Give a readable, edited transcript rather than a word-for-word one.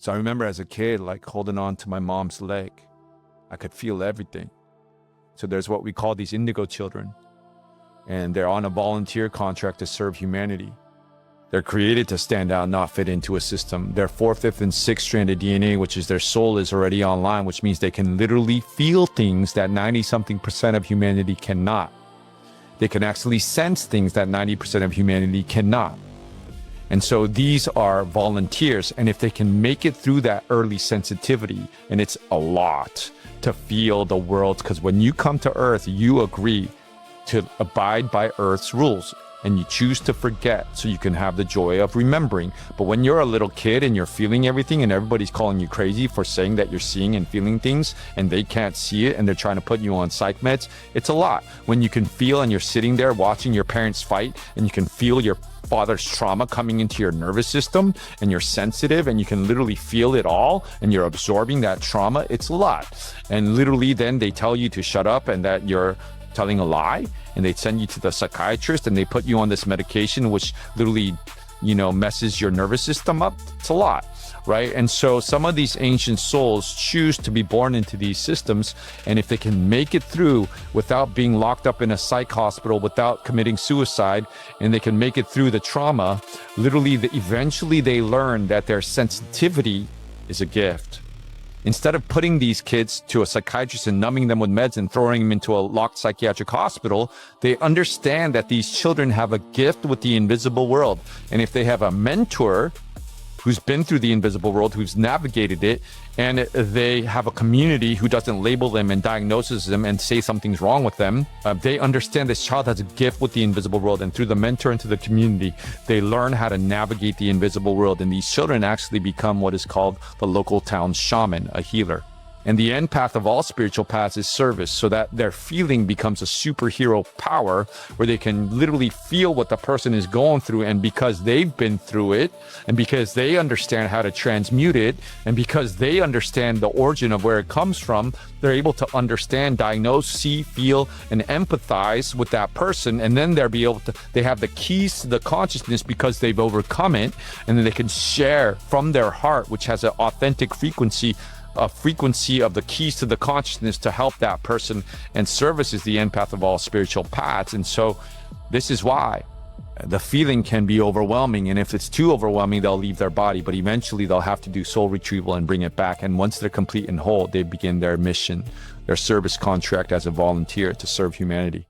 So I remember as a kid, like holding on to my mom's leg. I could feel everything. So there's what we call these Indigo children. And they're on a volunteer contract to serve humanity. They're created to stand out, not fit into a system. Their 4th, 5th, and 6th stranded DNA, which is their soul, is already online, which means they can literally feel things that 90-something% of humanity cannot. They can actually sense things that 90% of humanity cannot. And so these are volunteers. And if they can make it through that early sensitivity, and it's a lot to feel the world, because when you come to Earth, you agree to abide by Earth's rules. And you choose to forget so you can have the joy of remembering. But when you're a little kid and you're feeling everything and everybody's calling you crazy for saying that you're seeing and feeling things and they can't see it and they're trying to put you on psych meds, it's a lot. When you can feel and you're sitting there watching your parents fight and you can feel your father's trauma coming into your nervous system and you're sensitive and you can literally feel it all and you're absorbing that trauma, it's a lot. And literally then they tell you to shut up and that you're telling a lie, and they send you to the psychiatrist and they put you on this medication which literally, messes your nervous system up. It's a lot, right? And so some of these ancient souls choose to be born into these systems, and if they can make it through without being locked up in a psych hospital, without committing suicide, and they can make it through the trauma, literally eventually they learn that their sensitivity is a gift. Instead of putting these kids to a psychiatrist and numbing them with meds and throwing them into a locked psychiatric hospital, they understand that these children have a gift with the invisible world. And if they have a mentor who's been through the invisible world, who's navigated it, and they have a community who doesn't label them and diagnoses them and say something's wrong with them, they understand this child has a gift with the invisible world. And through the mentor and through the community, they learn how to navigate the invisible world. And these children actually become what is called the local town shaman, a healer. And the end path of all spiritual paths is service, so that their feeling becomes a superhero power where they can literally feel what the person is going through. And because they've been through it, and because they understand how to transmute it, and because they understand the origin of where it comes from, they're able to understand, diagnose, see, feel, and empathize with that person. And then they have the keys to the consciousness because they've overcome it. And then they can share from their heart, which has an authentic frequency, a frequency of the keys to the consciousness to help that person. And service is the end path of all spiritual paths. And so this is why the feeling can be overwhelming. And if it's too overwhelming, they'll leave their body, but eventually they'll have to do soul retrieval and bring it back. And once they're complete and whole, they begin their mission, their service contract as a volunteer to serve humanity.